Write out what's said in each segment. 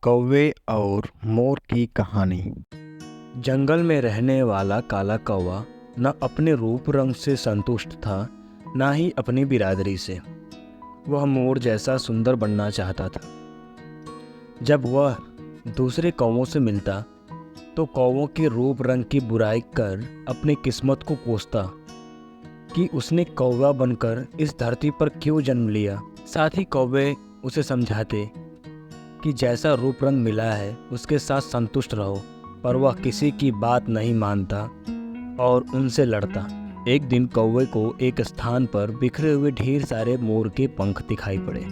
कौवे और मोर की कहानी। जंगल में रहने वाला काला कौवा न अपने रूप रंग से संतुष्ट था, न ही अपनी बिरादरी से। वह मोर जैसा सुंदर बनना चाहता था। जब वह दूसरे कौवों से मिलता तो कौवों के रूप रंग की बुराई कर अपनी किस्मत को कोसता कि उसने कौवा बनकर इस धरती पर क्यों जन्म लिया। साथ ही कौवे उसे समझाते कि जैसा रूप रंग मिला है उसके साथ संतुष्ट रहो, पर वह किसी की बात नहीं मानता और उनसे लड़ता। एक दिन कौवे को एक स्थान पर बिखरे हुए ढेर सारे मोर के पंख दिखाई पड़े।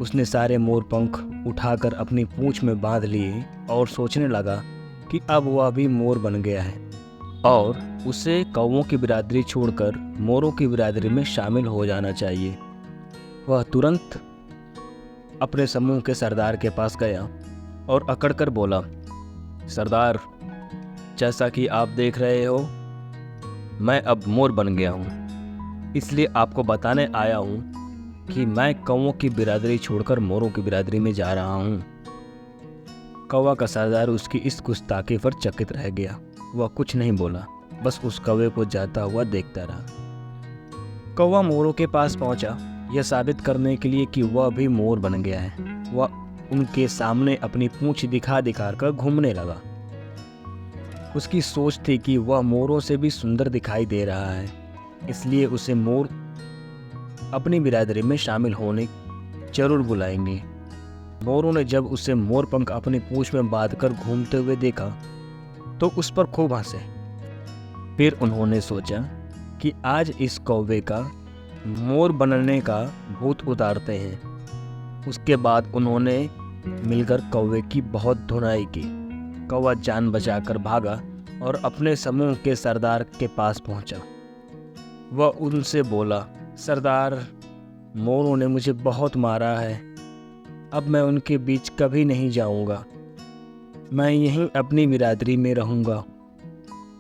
उसने सारे मोर पंख उठाकर अपनी पूंछ में बांध लिए और सोचने लगा कि अब वह भी मोर बन गया है और उसे कौवों की बिरादरी छोड़कर मोरों की बिरादरी में शामिल हो जाना चाहिए। वह तुरंत अपने समूह के सरदार के पास गया और अकड़कर बोला, सरदार, जैसा कि आप देख रहे हो मैं अब मोर बन गया हूँ, इसलिए आपको बताने आया हूँ कि मैं कौवों की बिरादरी छोड़कर मोरों की बिरादरी में जा रहा हूँ। कौवा का सरदार उसकी इस गुस्ताखी पर चकित रह गया। वह कुछ नहीं बोला, बस उस कौवे को जाता हुआ देखता रहा। कौवा मोरों के पास पहुंचा, यह साबित करने के लिए कि वह भी मोर बन गया है। वह उनके सामने अपनी पूंछ दिखा कर घूमने लगा। उसकी सोच थी कि वह मोरों से भी सुंदर दिखाई दे रहा है, इसलिए उसे मोर अपनी बिरादरी में शामिल होने जरूर बुलाएंगे। मोरों ने जब उसे मोर पंख अपनी पूंछ में बांधकर घूमते हुए देखा तो उस पर खूब हंसे। फिर उन्होंने सोचा कि आज इस कौवे का मोर बनने का भूत उतारते हैं। उसके बाद उन्होंने मिलकर कौवे की बहुत धुनाई की। कौवा जान बचाकर भागा और अपने समूह के सरदार के पास पहुंचा। वह उनसे बोला, सरदार, मोरों ने मुझे बहुत मारा है, अब मैं उनके बीच कभी नहीं जाऊंगा, मैं यहीं अपनी बिरादरी में रहूंगा।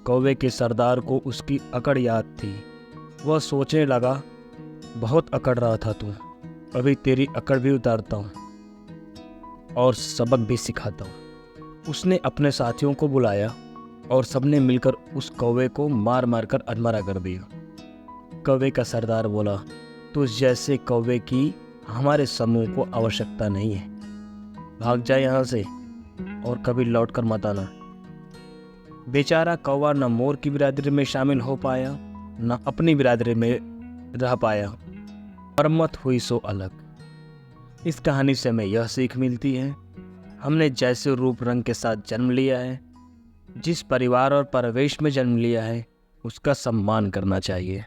कौवे के सरदार को उसकी अकड़ याद थी। वह सोचने लगा, बहुत अकड़ रहा था तू, अभी तेरी अकड़ भी उतारता हूँ और सबक भी सिखाता हूँ। उसने अपने साथियों को बुलाया और सबने मिलकर उस कौवे को मार मार कर अधमरा कर दिया। कौवे का सरदार बोला, तुझ जैसे कौवे की हमारे समूह को आवश्यकता नहीं है, भाग जा यहाँ से और कभी लौट कर मत आना। बेचारा कौवा न मोर की बिरादरी में शामिल हो पाया, न अपनी बिरादरी में रह पाया। मरम्मत हुई सो अलग। इस कहानी से हमें यह सीख मिलती है, हमने जैसे रूप रंग के साथ जन्म लिया है, जिस परिवार और परिवेश में जन्म लिया है, उसका सम्मान करना चाहिए।